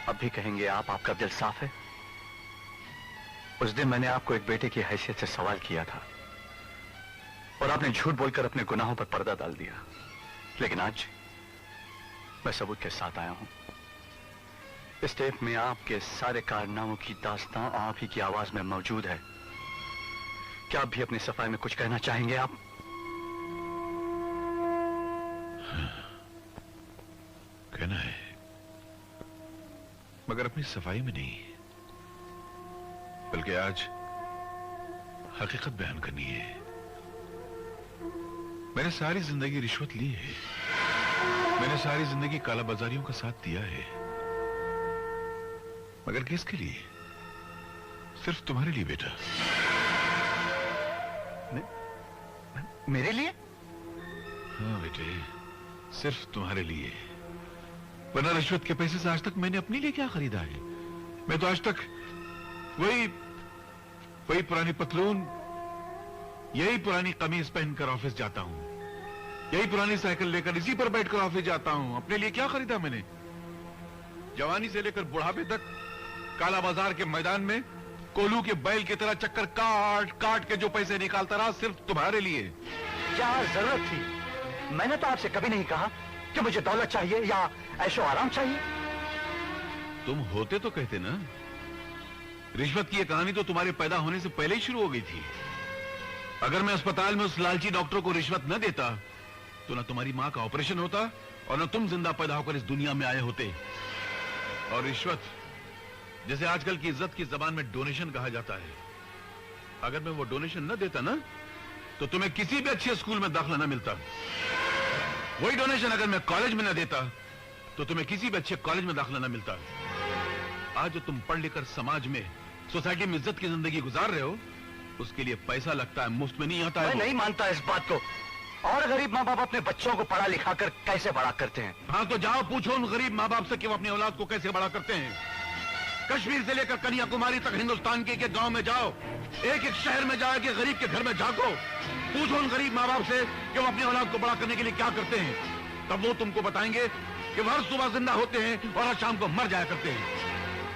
अब भी कहेंगे आपका दिल साफ है? उस दिन मैंने आपको एक बेटे की हैसियत से सवाल किया था और आपने झूठ बोलकर अपने गुनाहों पर पर्दा डाल दिया। लेकिन आज मैं सबूत के साथ आया हूं। इस टेप में आपके सारे कारनामों की दास्तां आप ही की आवाज में मौजूद है। क्या आप भी अपनी सफाई में कुछ कहना चाहेंगे आप? हाँ, कहना है, मगर अपनी सफाई में नहीं, बल्कि आज हकीकत बयान करनी है। मैंने सारी जिंदगी रिश्वत ली है, मैंने सारी जिंदगी कालाबाजारियों का साथ दिया है, मगर किसके लिए? सिर्फ तुम्हारे लिए बेटा। मेरे लिए? हाँ बेटे, सिर्फ तुम्हारे लिए। वरना रिश्वत के पैसे से आज तक मैंने अपने लिए क्या खरीदा है? मैं तो आज तक वही पुरानी पतलून, यही पुरानी कमीज पहनकर ऑफिस जाता हूं, यही पुरानी साइकिल लेकर इसी पर बैठकर ऑफिस जाता हूं। अपने लिए क्या खरीदा मैंने? जवानी से लेकर बुढ़ापे तक काला बाजार के मैदान में कोलू के बैल की तरह चक्कर काट काट के जो पैसे निकालता रहा, सिर्फ तुम्हारे लिए। क्या जरूरत थी? मैंने तो आपसे कभी नहीं कहा कि मुझे दौलत चाहिए या ऐशो आराम चाहिए। तुम होते तो कहते ना। रिश्वत की यह कहानी तो तुम्हारे पैदा होने से पहले ही शुरू हो गई थी। अगर मैं अस्पताल में उस लालची डॉक्टर को रिश्वत न देता तो न तुम्हारी मां का ऑपरेशन होता और न तुम जिंदा पैदा होकर इस दुनिया में आए होते। और रिश्वत, जैसे आजकल की इज्जत की जबान में डोनेशन कहा जाता है, अगर मैं वो डोनेशन न देता ना तो तुम्हें किसी भी अच्छे स्कूल में दाखिला न मिलता। वही डोनेशन अगर मैं कॉलेज में न देता तो तुम्हें किसी भी अच्छे कॉलेज में दाखिला न मिलता। आज जो तुम पढ़ लिखकर समाज में, सोसाइटी में इज्जत की जिंदगी गुजार रहे हो, उसके लिए पैसा लगता है, मुफ्त में नहीं आता है। मैं नहीं मानता इस बात को। और गरीब माँ बाप अपने बच्चों को पढ़ा लिखा कर कैसे बड़ा करते हैं? हाँ तो जाओ पूछो उन गरीब माँ बाप से कि वो अपनी औलाद को कैसे बड़ा करते हैं। कश्मीर से लेकर कन्याकुमारी तक हिंदुस्तान के एक गांव में जाओ, एक एक शहर में जाओ, कि गरीब के घर में जाको, पूछो उन गरीब माँ बाप से कि वो अपनी औलाद को बड़ा करने के लिए क्या करते हैं। तब वो तुमको बताएंगे कि वो हर सुबह जिंदा होते हैं और हर शाम को मर जाया करते हैं।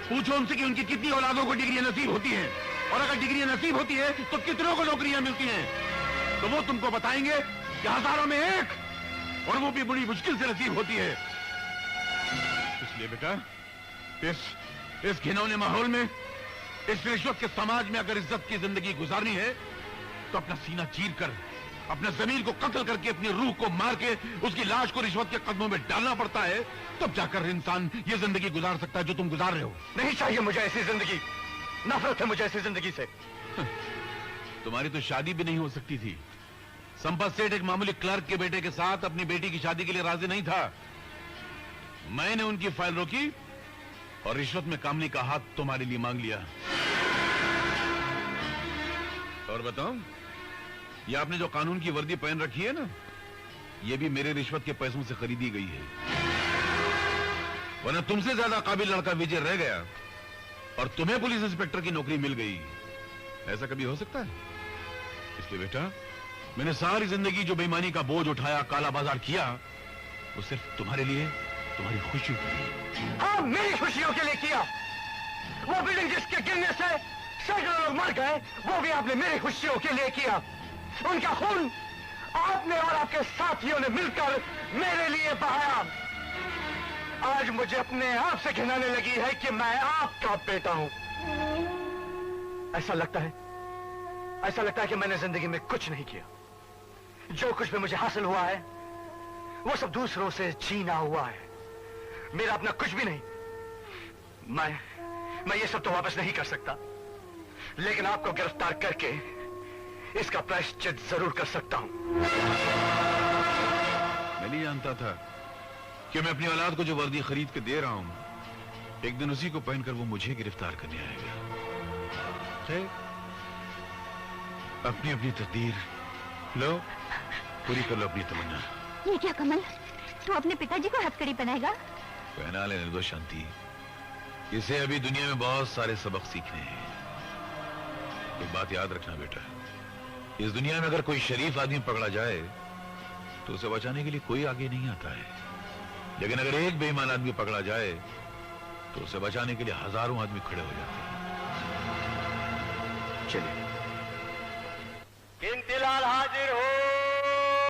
पूछो उनसे कि उनकी कितनी औलादों को डिग्रियां नसीब होती हैं, और अगर डिग्रियां नसीब होती है तो कितनों को नौकरियां मिलती हैं। तो वो तुमको बताएंगे कि हजारों में एक, और वो भी बड़ी मुश्किल से नसीब होती है। इसलिए बेटा, इस घिनौने माहौल में, इस रिश्वत के समाज में अगर इज्जत की जिंदगी गुजारनी है तो अपना सीना चीर कर, अपने जमीर को कत्ल करके, अपनी रूह को मार के उसकी लाश को रिश्वत के कदमों में डालना पड़ता है, तब जाकर इंसान ये जिंदगी गुजार सकता है जो तुम गुजार रहे हो। नहीं चाहिए मुझे ऐसी जिंदगी। नफरत है मुझे ऐसी जिंदगी से। तुम्हारी तो शादी भी नहीं हो सकती थी। संपत सेठ एक मामूली क्लर्क के बेटे के साथ अपनी बेटी की शादी के लिए राजी नहीं था। मैंने उनकी फाइल रोकी और रिश्वत में कामनी का हाथ तुम्हारे लिए मांग लिया। और बताओ, ये आपने जो कानून की वर्दी पहन रखी है ना, ये भी मेरे रिश्वत के पैसों से खरीदी गई है। वरना तुमसे ज्यादा काबिल लड़का विजय रह गया और तुम्हें पुलिस इंस्पेक्टर की नौकरी मिल गई। ऐसा कभी हो सकता है? इसलिए बेटा, मैंने सारी जिंदगी जो बेईमानी का बोझ उठाया, काला बाजार किया, वो सिर्फ तुम्हारे लिए, तुम्हारी खुशियों के लिए। हाँ, मेरी खुशियों के लिए किया। वो बिल्डिंग जिसके गिरने से सैकड़ों लोग मर गए, वो भी आपने मेरी खुशियों के लिए किया। उनका खून आपने और आपके साथियों ने मिलकर मेरे लिए बहाया। आज मुझे अपने आप से घिनाने लगी है कि मैं आपका बेटा हूं। ऐसा लगता है कि मैंने जिंदगी में कुछ नहीं किया। जो कुछ भी मुझे हासिल हुआ है वो सब दूसरों से छीना हुआ है। मेरा अपना कुछ भी नहीं। मैं ये सब तो वापस नहीं कर सकता, लेकिन आपको गिरफ्तार करके इसका प्रायश्चित जरूर कर सकता हूं। मैं नहीं जानता था कि मैं अपनी औलाद को जो वर्दी खरीद के दे रहा हूं, एक दिन उसी को पहनकर वो मुझे गिरफ्तार करने आएगा। अपनी अपनी तकदीर लो, पूरी कर लो अपनी तमन्ना। ये क्या कमल, तू अपने पिताजी को हथकड़ी पहनाएगा? पहना लेने दो शांति, इसे अभी दुनिया में बहुत सारे सबक सीखने हैं। एक बात याद रखना बेटा, इस दुनिया में अगर कोई शरीफ आदमी पकड़ा जाए तो उसे बचाने के लिए कोई आगे नहीं आता है, लेकिन अगर एक बेईमान आदमी पकड़ा जाए तो उसे बचाने के लिए हजारों आदमी खड़े हो जाते हैं। चलिए। कीमतीलाल हाजिर हो।